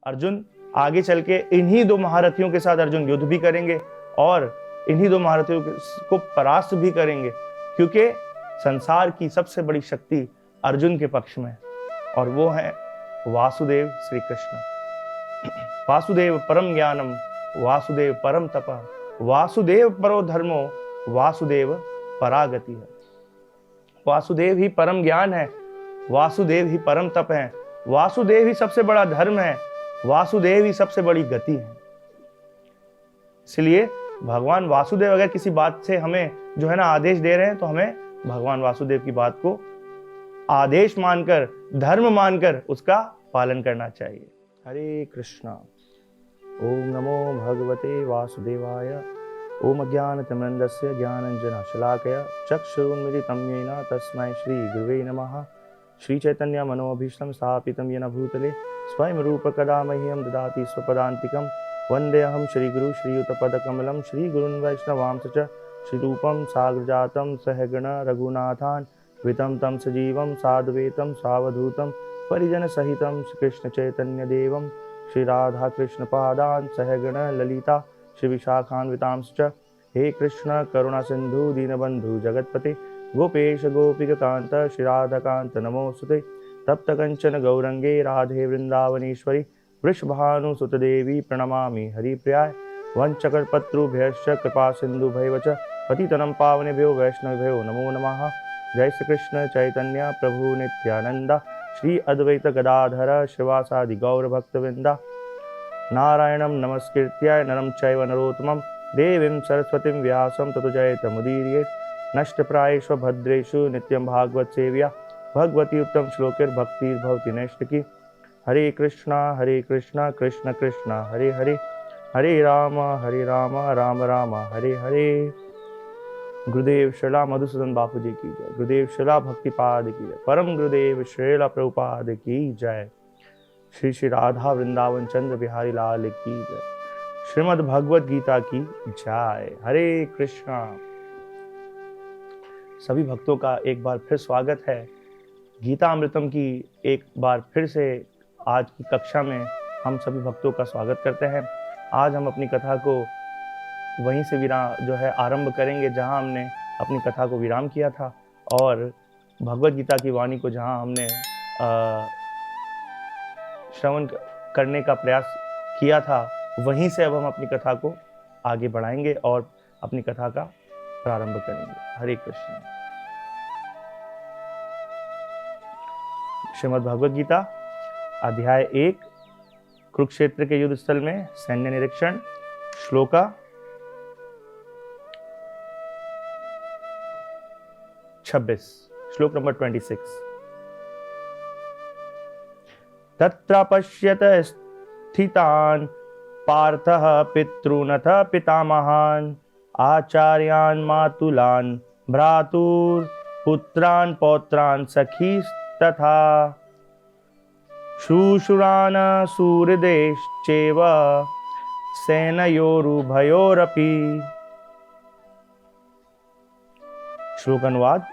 अर्जुन आगे चल के इन्हीं दो महारथियों के साथ अर्जुन युद्ध भी करेंगे और इन्हीं दो महारथियों को परास्त भी करेंगे, क्योंकि संसार की सबसे बड़ी शक्ति अर्जुन के पक्ष में और वो है वासुदेव श्री कृष्ण। वासुदेव परम ज्ञानम, वासुदेव परम तपः, वासुदेव परो धर्मो, वासुदेव परागति है। वासुदेव ही परम ज्ञान है, वासुदेव ही परम तप है, वासुदेव ही सबसे बड़ा धर्म है, वासुदेव ही सबसे बड़ी गति है। इसलिए भगवान वासुदेव अगर किसी बात से हमें जो है ना आदेश दे रहे हैं तो हमें भगवान वासुदेव की बात को आदेश मानकर, धर्म मानकर उसका पालन करना चाहिए। हरे कृष्णा। ओम नमो भगवते वासुदेवाय। ओम अज्ञानतिमिरन्धस्य ज्ञानाञ्जनशलाकया चक्षुरुन्मीलितं येन तस्मै श्री गुरुवे नमः। श्री चैतन्य मनोभीष्टं स्थापितं येन भूतले स्वयं रूपकदा मह्यं ददाति स्वपदान्तिकं। वन्देऽहं श्रीगुरु श्रीयुतपदकमलं श्रीगुरून् वैष्णवांश्च च श्रीरूपं साग्रजातं सहगण रघुनाथान् वितं तं सजीवं साद्वैतं सावधूतं परिजनसहितं श्रीकृष्णचैतन्यदेवं श्रीराधाकृष्णपादान् सहगण ललिता श्रीविशाखान्वितांश्च। हे कृष्ण करुणा सिंधु दीनबंधु जगत्पते गोपेश गोपिकांत श्रीराधकांत नमोस्तुते। तप्त कंचन गौरंगे राधे वृंदावनेश्वरी वृषभानुसुत देवी प्रणमामि हरिप्रियाय। वंचकल्पतरुभ्यश्च कृपा सिंधुभ्यैव च पतितनं पावनेभ्यो वैष्णवेभ्यो नमो नमः। जय श्री कृष्ण चैतन्य प्रभु नित्यानंद श्री अद्वैत गदाधर श्रीवासादि गौर भक्तवृंदा। नारायणं नमस्कृत्य नरं चैव नरोत्तमं देवीं सरस्वतीं व्यासं ततो जयतमुदीरयेत्। नष्टप्रायेषु भद्रेषु नित्यं भागवत सेव्या भगवती उत्तम श्लोकैर्भक्तिर्भवति नैष्टिकी। हरे कृष्णा कृष्ण कृष्ण हरे हरे, हरे राम राम राम हरे हरे। गुरुदेव श्रीला मधुसूदन बापू जी की जय। गुरुदेव श्रीला भक्तिपाद की जय। परम गुरुदेव श्रीला प्रभुपाद की जय। श्री श्री राधा वृंदावन चंद्र बिहारी लाल की जय। श्रीमद् भगवद गीता की जय। हरे कृष्णा। सभी भक्तों का एक बार फिर स्वागत है गीता अमृतम की एक बार फिर से आज की कक्षा में हम सभी भक्तों का स्वागत करते हैं। आज हम अपनी कथा को वहीं से जो है आरंभ करेंगे जहां हमने अपनी कथा को विराम किया था, और भगवद गीता की वाणी को जहां हमने श्रवण करने का प्रयास किया था वहीं से अब हम अपनी कथा को आगे बढ़ाएंगे और अपनी कथा का प्रारंभ करेंगे। हरे कृष्ण। श्रीमद् भगवद गीता अध्याय 1 कुरुक्षेत्र के युद्ध स्थल में सैन्य निरीक्षण। श्लोका 26, श्लोक नंबर 26। तत्र पश्यत स्थितान् पार्थः पितॄनथ पितामहान् आचार्यान् मातुलान् भ्रातुर्पुत्रान् पौत्रान् सखीस्तथा शूशुरान् सूर्यदेश्चैव सेनयोरुभयोरपि। श्लोक अनुवाद।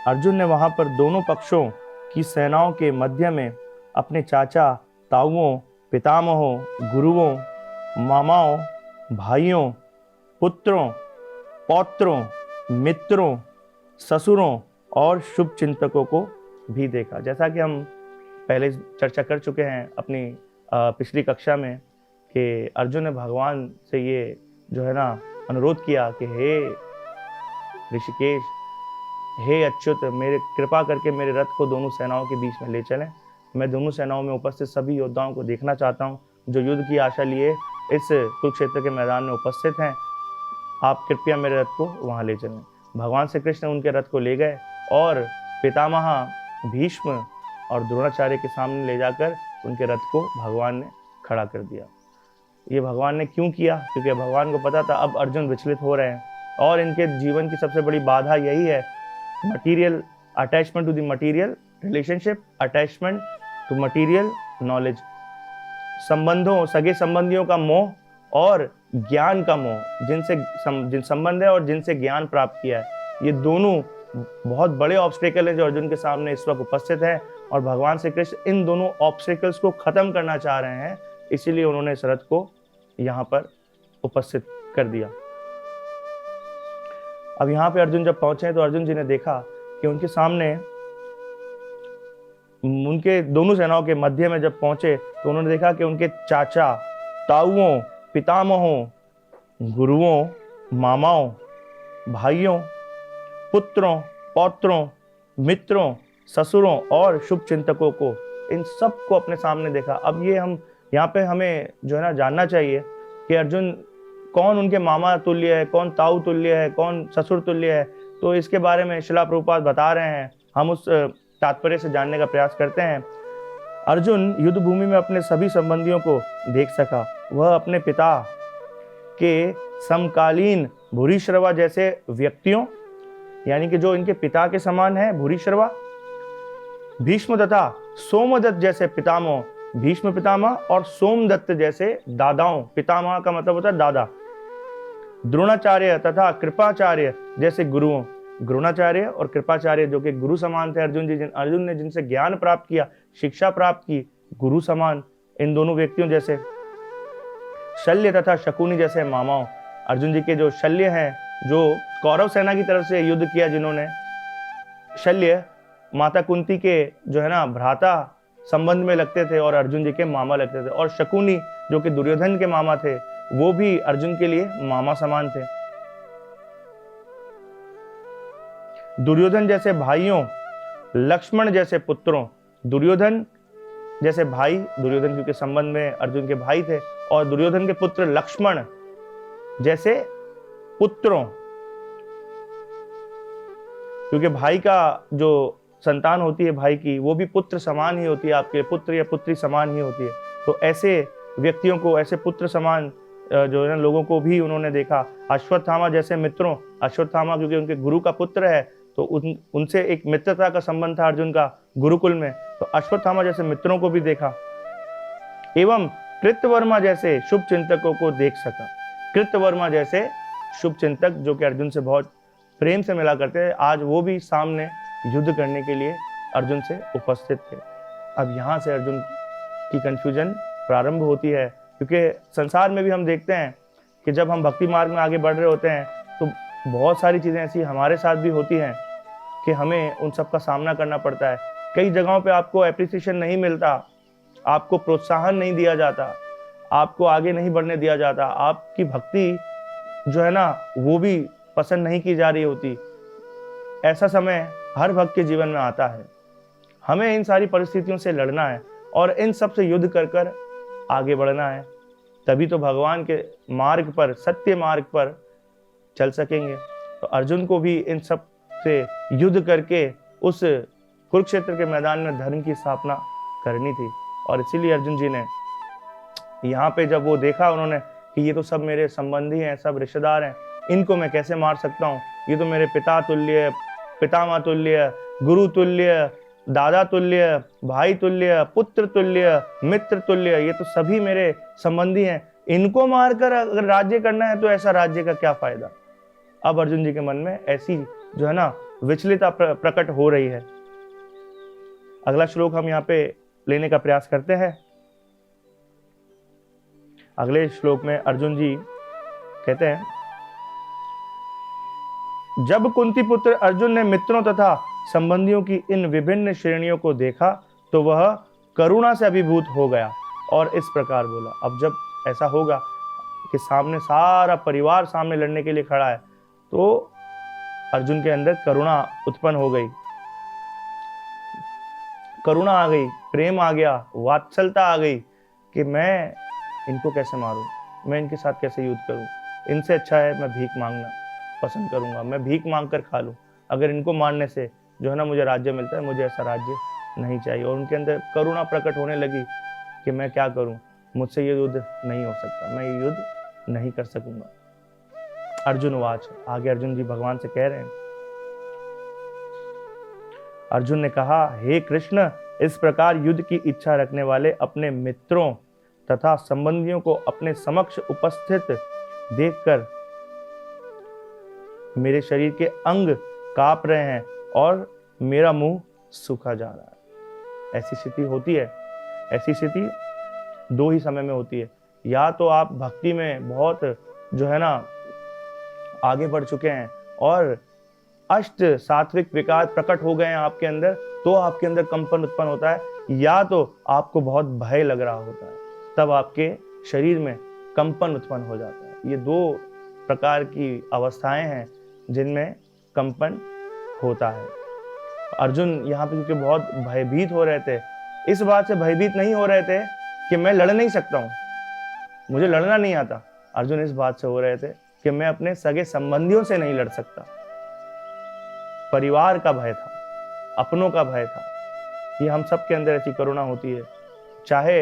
अर्जुन ने वहां पर दोनों पक्षों की सेनाओं के मध्य में अपने चाचा, ताऊओं, पितामहों, गुरुओं, मामाओं, भाइयों, पुत्रों, पौत्रों, मित्रों, ससुरों और शुभ चिंतकों को भी देखा। जैसा कि हम पहले चर्चा कर चुके हैं अपनी पिछली कक्षा में कि अर्जुन ने भगवान से ये जो है ना अनुरोध किया कि हे ऋषिकेश, हे अच्युत, मेरे कृपा करके मेरे रथ को दोनों सेनाओं के बीच में ले चलें। मैं दोनों सेनाओं में उपस्थित सभी योद्धाओं को देखना चाहता हूं जो युद्ध की आशा लिए इस कुरुक्षेत्र के मैदान में उपस्थित हैं। आप कृपया मेरे रथ को वहां ले चलें। भगवान श्री कृष्ण उनके रथ को ले गए और पितामह भीष्म और द्रोणाचार्य के सामने ले जाकर उनके रथ को भगवान ने खड़ा कर दिया। ये भगवान ने क्यों किया? क्योंकि भगवान को पता था अब अर्जुन विचलित हो रहे हैं और इनके जीवन की सबसे बड़ी बाधा यही है material attachment to the material relationship, attachment to material knowledge. संबंधों, सगे संबंधियों का मोह और ज्ञान का मोह, जिनसे जिन संबंध है और जिनसे ज्ञान प्राप्त किया है, ये दोनों बहुत बड़े ऑब्स्टेकल हैं जो अर्जुन के सामने इस वक्त उपस्थित हैं, और भगवान श्री कृष्ण इन दोनों ऑब्स्टेकल्स को खत्म करना चाह रहे हैं, इसीलिए उन्होंने इस रथ को यहाँ पर उपस्थित कर दिया। अब यहाँ पे अर्जुन जब पहुंचे तो अर्जुन जी ने देखा कि उनके सामने, उनके दोनों सेनाओं के मध्य में जब पहुंचे तो उन्होंने देखा कि उनके चाचा, ताऊओं, पितामहों, गुरुओं, मामाओं, भाइयों, पुत्रों, पौत्रों, मित्रों, ससुरों और शुभ चिंतकों को, इन सब को अपने सामने देखा। अब ये हम यहाँ पे हमें जो है ना जानना चाहिए कि अर्जुन कौन उनके मामा तुल्य है, कौन ताऊ तुल्य है, कौन ससुर तुल्य है। तो इसके बारे में श्रील प्रभुपाद बता रहे हैं, हम उस तात्पर्य से जानने का प्रयास करते हैं। अर्जुन युद्ध भूमि में अपने सभी संबंधियों को देख सका। वह अपने पिता के समकालीन भूरिश्रवा जैसे व्यक्तियों, यानी कि जो इनके पिता के समान है, भूरिश्रवा, भीष्म तथा सोमदत्त जैसे पितामह, भीष्म पितामह और सोमदत्त जैसे दादाओं, पितामह का मतलब होता है दादा, द्रोणाचार्य तथा कृपाचार्य जैसे गुरुओं, द्रोणाचार्य और कृपाचार्य जो कि गुरु समान थे अर्जुन जी, अर्जुन ने जिनसे ज्ञान प्राप्त किया, शिक्षा प्राप्त की, गुरु समान इन दोनों व्यक्तियों जैसे, शल्य तथा शकुनी जैसे मामाओं, अर्जुन जी के जो शल्य हैं, जो कौरव सेना की तरफ से युद्ध किया जिन्होंने, शल्य माता कुंती के जो है ना भ्राता संबंध में लगते थे और अर्जुन जी के मामा लगते थे, और शकुनी जो कि दुर्योधन के मामा थे, वो भी अर्जुन के लिए मामा समान थे। दुर्योधन जैसे भाइयों, लक्ष्मण जैसे पुत्रों, दुर्योधन जैसे भाई, दुर्योधन क्योंकि संबंध में अर्जुन के भाई थे, और दुर्योधन के पुत्र लक्ष्मण जैसे पुत्रों, क्योंकि भाई का जो संतान होती है भाई की, वो भी पुत्र समान ही होती है, आपके पुत्र या पुत्री समान ही होती है। तो ऐसे व्यक्तियों को, ऐसे पुत्र समान जो है ना लोगों को भी उन्होंने देखा। अश्वत्थामा जैसे मित्रों, अश्वत्थामा क्योंकि उनके गुरु का पुत्र है, तो उनसे एक मित्रता का संबंध था अर्जुन का गुरुकुल में, तो अश्वत्थामा जैसे मित्रों को भी देखा। एवं कृतवर्मा जैसे शुभ चिंतकों को देख सका। कृतवर्मा जैसे शुभ चिंतक जो कि अर्जुन से बहुत प्रेम से मिला करते थे, आज वो भी सामने युद्ध करने के लिए अर्जुन से उपस्थित थे। अब यहाँ से अर्जुन की कंफ्यूजन प्रारंभ होती है, क्योंकि संसार में भी हम देखते हैं कि जब हम भक्ति मार्ग में आगे बढ़ रहे होते हैं तो बहुत सारी चीज़ें ऐसी हमारे साथ भी होती हैं कि हमें उन सब का सामना करना पड़ता है। कई जगहों पे आपको एप्रिसिएशन नहीं मिलता, आपको प्रोत्साहन नहीं दिया जाता, आपको आगे नहीं बढ़ने दिया जाता, आपकी भक्ति जो है ना वो भी पसंद नहीं की जा रही होती। ऐसा समय हर भक्त के जीवन में आता है। हमें इन सारी परिस्थितियों से लड़ना है और इन सब से युद्ध कर कर आगे बढ़ना है, तभी तो भगवान के मार्ग पर, सत्य मार्ग पर चल सकेंगे। तो अर्जुन को भी इन सब से युद्ध करके उस कुरुक्षेत्र के मैदान में धर्म की स्थापना करनी थी, और इसीलिए अर्जुन जी ने यहाँ पे जब वो देखा उन्होंने कि ये तो सब मेरे संबंधी हैं, सब रिश्तेदार हैं, इनको मैं कैसे मार सकता हूँ, ये तो मेरे पिता तुल्य, पितामह तुल्य, गुरु तुल्य, दादा तुल्य, भाई तुल्य, पुत्र तुल्य, मित्र तुल्य, ये तो सभी मेरे संबंधी हैं, इनको मारकर अगर राज्य करना है तो ऐसा राज्य का क्या फायदा। अब अर्जुन जी के मन में ऐसी जो है ना विचलितता प्रकट हो रही है। अगला श्लोक हम यहाँ पे लेने का प्रयास करते हैं। अगले श्लोक में अर्जुन जी कहते हैं, जब कुंती पुत्र अर्जुन ने मित्रों तथा संबंधियों की इन विभिन्न श्रेणियों को देखा तो वह करुणा से अभिभूत हो गया और इस प्रकार बोला। अब जब ऐसा होगा कि सामने सारा परिवार सामने लड़ने के लिए खड़ा है, तो अर्जुन के अंदर करुणा उत्पन्न हो गई, करुणा आ गई, प्रेम आ गया, वात्सलता आ गई कि मैं इनको कैसे मारूं, मैं इनके साथ कैसे युद्ध करूं, इनसे अच्छा है मैं भीख मांगना पसंद करूंगा, मैं भीख मांग कर खा लूं, अगर इनको मारने से जो है ना मुझे राज्य मिलता है, मुझे ऐसा राज्य नहीं चाहिए। और उनके अंदर करुणा प्रकट होने लगी कि मैं क्या करूं, मुझसे ये युद्ध नहीं हो सकता, मैं ये युद्ध नहीं कर सकूंगा। अर्जुन वाच, आगे अर्जुन जी भगवान से कह रहे हैं, अर्जुन ने कहा, हे कृष्ण, इस प्रकार युद्ध की इच्छा रखने वाले अपने मित्रों तथा संबंधियों को अपने समक्ष उपस्थित देखकर मेरे शरीर के अंग कांप रहे हैं और मेरा मुंह सूखा जा रहा है। ऐसी स्थिति होती है। ऐसी स्थिति दो ही समय में होती है, या तो आप भक्ति में बहुत जो है ना आगे बढ़ चुके हैं और अष्ट सात्विक विकार प्रकट हो गए हैं आपके अंदर, तो आपके अंदर कंपन उत्पन्न होता है, या तो आपको बहुत भय लग रहा होता है, तब आपके शरीर में कंपन उत्पन्न हो जाता है। ये दो प्रकार की अवस्थाएं हैं जिनमें कंपन होता है। अर्जुन यहाँ पे क्योंकि बहुत भयभीत हो रहे थे, इस बात से भयभीत नहीं हो रहे थे कि मैं लड़ नहीं सकता हूँ, मुझे लड़ना नहीं आता। अर्जुन इस बात से हो रहे थे कि मैं अपने सगे संबंधियों से नहीं लड़ सकता। परिवार का भय था, अपनों का भय था। ये हम सब के अंदर ऐसी करुणा होती है, चाहे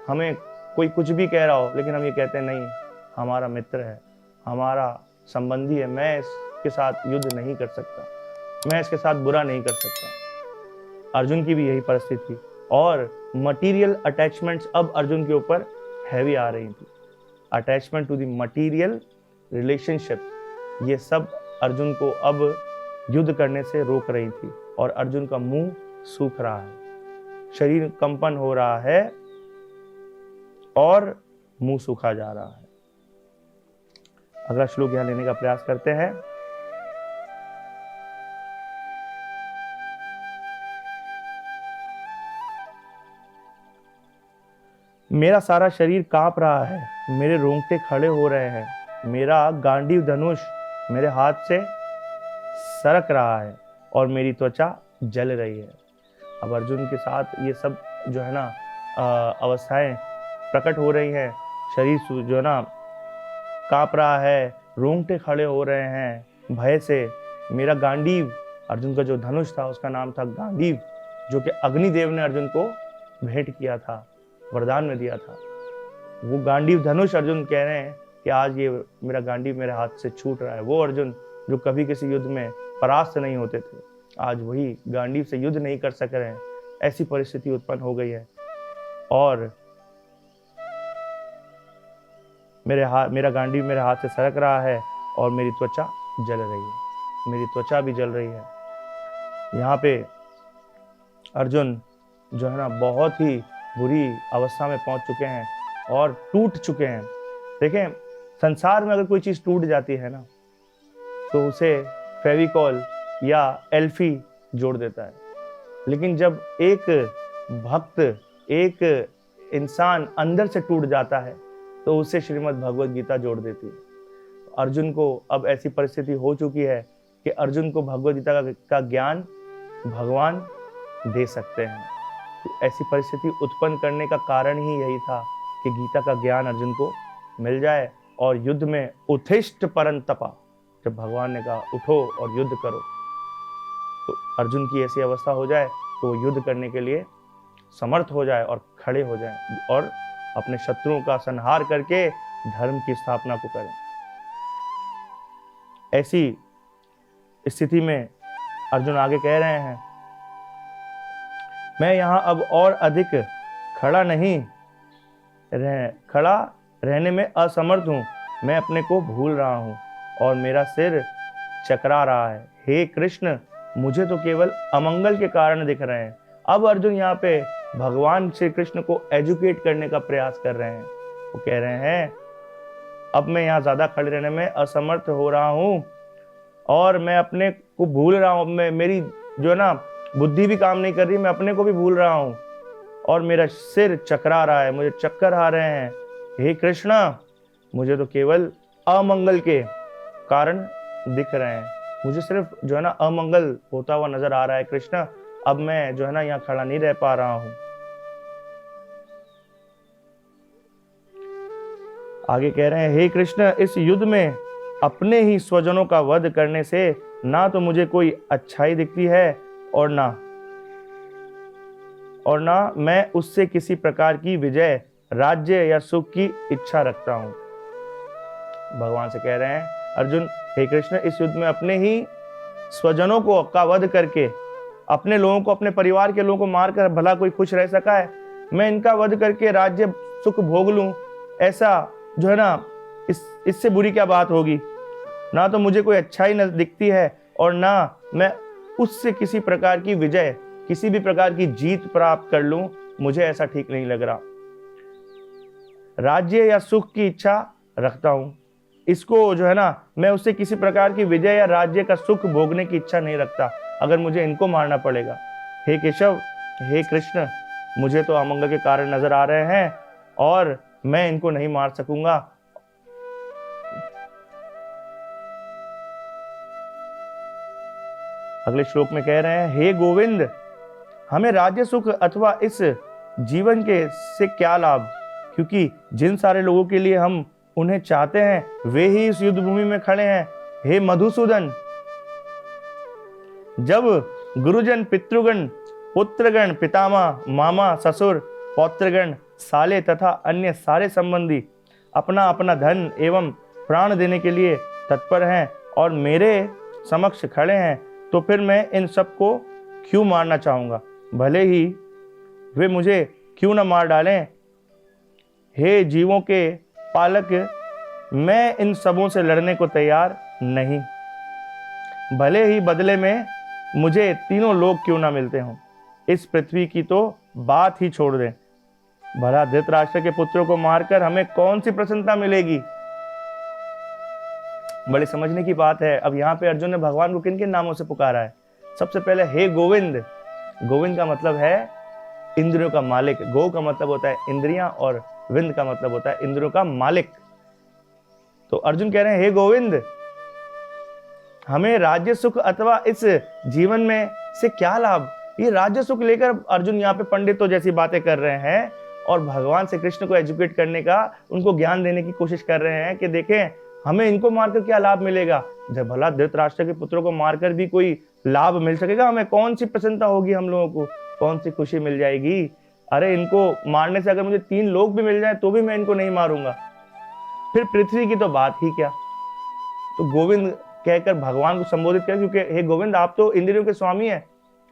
हमें कोई कुछ भी कह रहा हो, लेकिन हम ये कहते हैं नहीं, हमारा मित्र है, हमारा संबंधी है, मैं इसके साथ युद्ध नहीं कर सकता, मैं इसके साथ बुरा नहीं कर सकता। अर्जुन की भी यही परिस्थिति थी और मटीरियल अटैचमेंट्स अब अर्जुन के ऊपर हैवी आ रही थी। Attachment to the material relationship, ये सब अर्जुन को अब युद्ध करने से रोक रही थी और अर्जुन का मुंह सूख रहा है, शरीर कंपन हो रहा है और मुंह सूखा जा रहा है। अगला श्लोक यहां लेने का प्रयास करते हैं। मेरा सारा शरीर कांप रहा है, मेरे रोंगटे खड़े हो रहे हैं, मेरा गांडीव धनुष मेरे हाथ से सरक रहा है और मेरी त्वचा जल रही है। अब अर्जुन के साथ ये सब जो है ना अवस्थाएं प्रकट हो रही हैं। शरीर जो है ना कांप रहा है, रोंगटे खड़े हो रहे हैं भय से। मेरा गांडीव, अर्जुन का जो धनुष था उसका नाम था गांडीव, जो कि अग्निदेव ने अर्जुन को भेंट किया था, वरदान में दिया था। वो गांडीव धनुष अर्जुन कह रहे हैं कि आज ये मेरा गांडीव मेरे हाथ से छूट रहा है। वो अर्जुन जो कभी किसी युद्ध में परास्त नहीं होते थे, आज वही गांडीव से युद्ध नहीं कर सक रहे हैं। ऐसी परिस्थिति उत्पन्न हो गई है और मेरा गांडीव मेरे हाथ से सरक रहा है और मेरी त्वचा जल रही है, मेरी त्वचा भी जल रही है। यहाँ पे अर्जुन जो है ना बहुत ही बुरी अवस्था में पहुंच चुके हैं और टूट चुके हैं। देखें, संसार में अगर कोई चीज टूट जाती है ना तो उसे फेविकॉल या एल्फी जोड़ देता है, लेकिन जब एक भक्त, एक इंसान अंदर से टूट जाता है तो उसे श्रीमद् भगवद गीता जोड़ देती है। अर्जुन को अब ऐसी परिस्थिति हो चुकी है कि अर्जुन को भगवद गीता का ज्ञान भगवान दे सकते हैं। तो ऐसी परिस्थिति उत्पन्न करने का कारण ही यही था कि गीता का ज्ञान अर्जुन को मिल जाए और युद्ध में उत्तिष्ठ परंतपा, जब भगवान ने कहा उठो और युद्ध करो, तो अर्जुन की ऐसी अवस्था हो जाए तो वो युद्ध करने के लिए समर्थ हो जाए और खड़े हो जाए और अपने शत्रुओं का संहार करके धर्म की स्थापना को करें। ऐसी स्थिति में अर्जुन आगे कह रहे हैं, मैं यहां अब और अधिक खड़ा रहने में असमर्थ हूं, मैं अपने को भूल रहा हूं और मेरा सिर चकरा रहा है। हे कृष्ण, मुझे तो केवल अमंगल के कारण दिख रहे हैं। अब अर्जुन यहाँ पे भगवान श्री कृष्ण को एजुकेट करने का प्रयास कर रहे हैं। वो कह रहे हैं, अब मैं यहाँ ज्यादा खड़े रहने में असमर्थ हो रहा हूँ और मैं अपने को भूल रहा हूँ। मेरी जो है ना बुद्धि भी काम नहीं कर रही, मैं अपने को भी भूल रहा हूँ और मेरा सिर चकरा रहा है, मुझे चक्कर आ रहे हैं। हे कृष्णा, मुझे तो केवल अमंगल के कारण दिख रहे हैं, मुझे सिर्फ जो है ना अमंगल होता हुआ नजर आ रहा है कृष्णा। अब मैं जो है ना यहाँ खड़ा नहीं रह पा रहा हूं। आगे कह रहे हैं, हे कृष्ण, इस युद्ध में अपने ही स्वजनों का वध करने से ना तो मुझे कोई अच्छाई दिखती है और ना मैं उससे किसी प्रकार की विजय, राज्य या सुख की इच्छा रखता हूं। भगवान से कह रहे हैं अर्जुन, हे कृष्ण, इस युद्ध में अपने ही स्वजनों को का वध करके, अपने लोगों को, अपने परिवार के लोगों को मारकर भला कोई खुश रह सका है? मैं इनका वध करके राज्य सुख भोग लूं, ऐसा जो है ना इससे बुरी क्या बात होगी? ना तो मुझे कोई अच्छाई न दिखती है और ना मैं उससे किसी प्रकार की विजय, किसी भी प्रकार की जीत प्राप्त कर लूं, मुझे ऐसा ठीक नहीं लग रहा। राज्य या सुख की इच्छा रखता हूं, इसको जो है ना, मैं उससे किसी प्रकार की विजय या राज्य का सुख भोगने की इच्छा नहीं रखता, अगर मुझे इनको मारना पड़ेगा। हे केशव, हे कृष्ण, मुझे तो अमंगल के कारण नजर आ रहे हैं और मैं इनको नहीं मार सकूंगा। अगले श्लोक में कह रहे हैं, हे गोविंद, हमें राज्य सुख अथवा इस जीवन के से क्या लाभ, क्योंकि जिन सारे लोगों के लिए हम उन्हें चाहते हैं वे ही इस युद्ध भूमि में खड़े हैं। हे मधुसूदन, जब गुरुजन, पितृगण, पुत्रगण, पितामह, मामा, ससुर, पौत्रगण, साले तथा अन्य सारे संबंधी अपना अपना धन एवं प्राण देने के लिए तत्पर हैं और मेरे समक्ष खड़े हैं, तो फिर मैं इन सबको क्यों मारना चाहूंगा, भले ही वे मुझे क्यों न मार डालें। हे जीवों के पालक, मैं इन सबों से लड़ने को तैयार नहीं, भले ही बदले में मुझे तीनों लोग क्यों ना मिलते हों। इस पृथ्वी की तो बात ही छोड़ दें, भला धृतराष्ट्र के पुत्रों को मारकर हमें कौन सी प्रसन्नता मिलेगी। बड़े समझने की बात है। अब यहाँ पे अर्जुन ने भगवान को किन किन नामों से पुकारा है। सबसे पहले हे गोविंद, गोविंद का मतलब है इंद्रियों का मालिक। गो का मतलब होता है इंद्रियां और विंद का मतलब होता है इंद्रियों का मालिक। तो अर्जुन कह रहे हैं, हे गोविंद, हमें राज्य सुख अथवा इस जीवन में से क्या लाभ। ये राज्य सुख लेकर अर्जुन यहाँ पे पंडितों जैसी बातें कर रहे हैं और भगवान श्री कृष्ण को एजुकेट करने का, उनको ज्ञान देने की कोशिश कर रहे हैं कि देखें हमें इनको मारकर क्या लाभ मिलेगा। जब भला धृतराष्ट्र के पुत्रों को मारकर भी कोई लाभ मिल सकेगा, हमें कौन सी प्रसन्नता होगी, हम लोगों को कौन सी खुशी मिल जाएगी। अरे इनको मारने से अगर मुझे 3 लोग भी मिल जाए तो भी मैं इनको नहीं मारूंगा, फिर पृथ्वी की तो बात ही क्या। तो गोविंद कहकर भगवान को संबोधित करें, क्योंकि हे गोविंद, आप तो इंद्रियों के स्वामी हैं,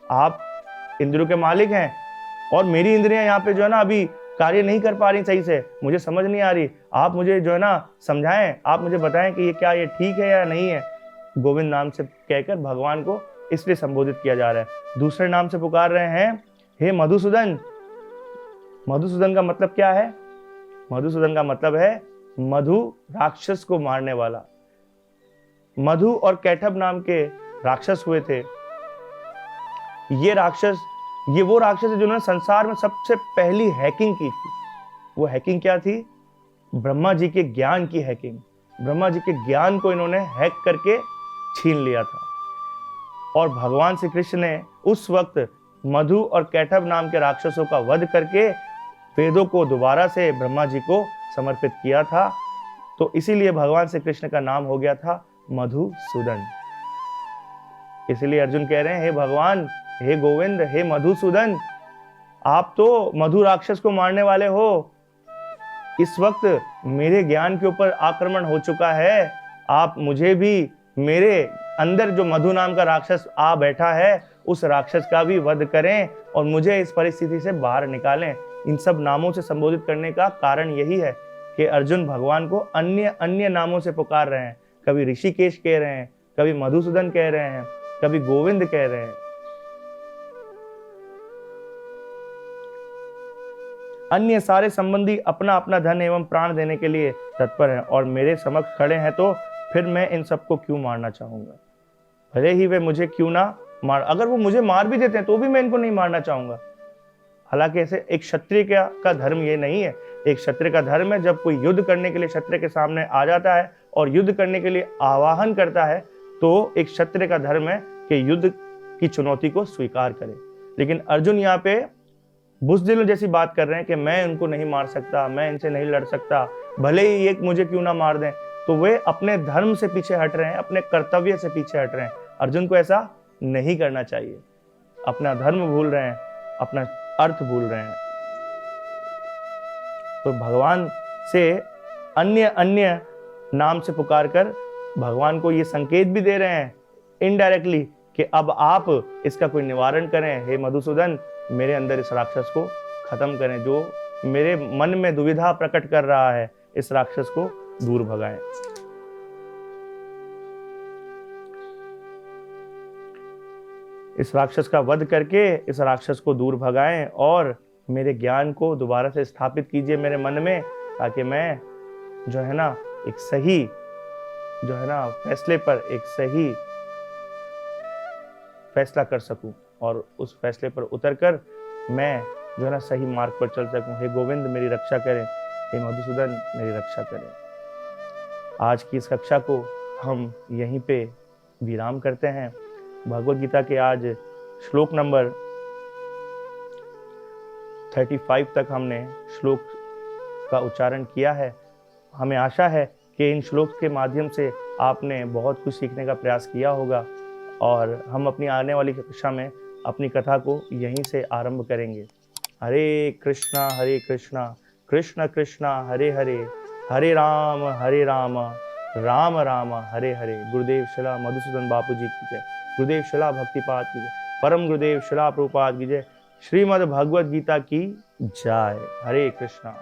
आप इंद्रियों के मालिक हैं और मेरी इंद्रियां यहाँ पे जो है ना अभी कार्य नहीं कर पा रही सही से, मुझे समझ नहीं आ रही। आप मुझे जो है ना समझाएं, आप मुझे बताएं कि ये क्या ये ठीक है या नहीं है। गोविंद नाम से कहकर भगवान को इसलिए संबोधित किया जा रहा है। दूसरे नाम से पुकार रहे हैं, हे मधुसूदन। मधुसूदन का मतलब क्या है? मधुसूदन का मतलब है मधु, राक्षस को मारने वाला। मधु और कैटभ नाम के राक्षस हुए थे। ये वो राक्षस है जिन्होंने संसार में सबसे पहली हैकिंग की थी। वो हैकिंग क्या थी? ब्रह्मा जी के ज्ञान की हैकिंग। ब्रह्मा जी के ज्ञान को इन्होंने हैक करके छीन लिया था और भगवान श्री कृष्ण ने उस वक्त मधु और कैटभ नाम के राक्षसों का वध करके वेदों को दोबारा से ब्रह्मा जी को समर्पित किया था। तो इसीलिए भगवान श्री कृष्ण का नाम हो गया था मधुसूदन। इसलिए अर्जुन कह रहे हैं, हे भगवान, हे गोविंद, हे मधुसूदन, आप तो मधु राक्षस को मारने वाले हो। इस वक्त मेरे ज्ञान के ऊपर आक्रमण हो चुका है, आप मुझे भी, मेरे अंदर जो मधु नाम का राक्षस आ बैठा है, उस राक्षस का भी वध करें और मुझे इस परिस्थिति से बाहर निकालें। इन सब नामों से संबोधित करने का कारण यही है कि अर्जुन भगवान को अन्य अन्य नामों से पुकार रहे हैं। कभी ऋषिकेश कह रहे हैं, कभी मधुसूदन कह रहे हैं, कभी गोविंद कह रहे हैं। अन्य सारे संबंधी अपना अपना धन एवं प्राण देने के लिए तत्पर हैं और मेरे समक्ष खड़े हैं, तो फिर मैं इन सबको क्यों मारना चाहूंगा। भले ही वे मुझे क्यों ना मार, अगर वो मुझे मार भी देते हैं तो भी मैं इनको नहीं मारना चाहूंगा। हालांकि ऐसे एक क्षत्रिय का धर्म ये नहीं है। एक क्षत्रिय का धर्म है, जब कोई युद्ध करने के लिए क्षत्रिय के सामने आ जाता है और युद्ध करने के लिए आवाहन करता है, तो एक क्षत्रिय का धर्म है कि युद्ध की चुनौती को स्वीकार करे। लेकिन अर्जुन यहाँ पे बुज़दिलों जैसी बात कर रहे हैं कि मैं उनको नहीं मार सकता, मैं इनसे नहीं लड़ सकता, भले ही एक मुझे क्यों ना मार दें। तो वे अपने धर्म से पीछे हट रहे हैं, अपने कर्तव्य से पीछे हट रहे हैं। अर्जुन को ऐसा नहीं करना चाहिए। अपना धर्म भूल रहे हैं, अपना अर्थ भूल रहे हैं। तो भगवान से अन्य अन्य नाम से पुकार कर भगवान को ये संकेत भी दे रहे हैं इनडायरेक्टली कि अब आप इसका कोई निवारण करें। हे मधुसूदन, मेरे अंदर इस राक्षस को खत्म करें, जो मेरे मन में दुविधा प्रकट कर रहा है, इस राक्षस को दूर भगाएं। इस राक्षस का वध करके इस राक्षस को दूर भगाएं और मेरे ज्ञान को दोबारा से स्थापित कीजिए मेरे मन में, ताकि मैं जो है ना एक सही जो है ना फैसले पर एक सही फैसला कर सकूं और उस फैसले पर उतरकर मैं जो है ना सही मार्ग पर चल सकूं। हे गोविंद मेरी रक्षा करें, हे मधुसूदन मेरी रक्षा करें। आज की इस कक्षा को हम यहीं पे विराम करते हैं। भगवद गीता के आज श्लोक नंबर 35 तक हमने श्लोक का उच्चारण किया है। हमें आशा है कि इन श्लोक के माध्यम से आपने बहुत कुछ सीखने का प्रयास किया होगा और हम अपनी आने वाली कक्षा में अपनी कथा को यहीं से आरंभ करेंगे। हरे कृष्णा कृष्ण कृष्णा हरे हरे, हरे राम राम राम हरे हरे। गुरुदेव शिला मधुसूदन बापू जी की जय, गुरुदेव शिला भक्तिपाद की जय, परम गुरुदेव शिला प्रभुपाद की जय, श्रीमद् भगवद गीता की जय। हरे कृष्णा।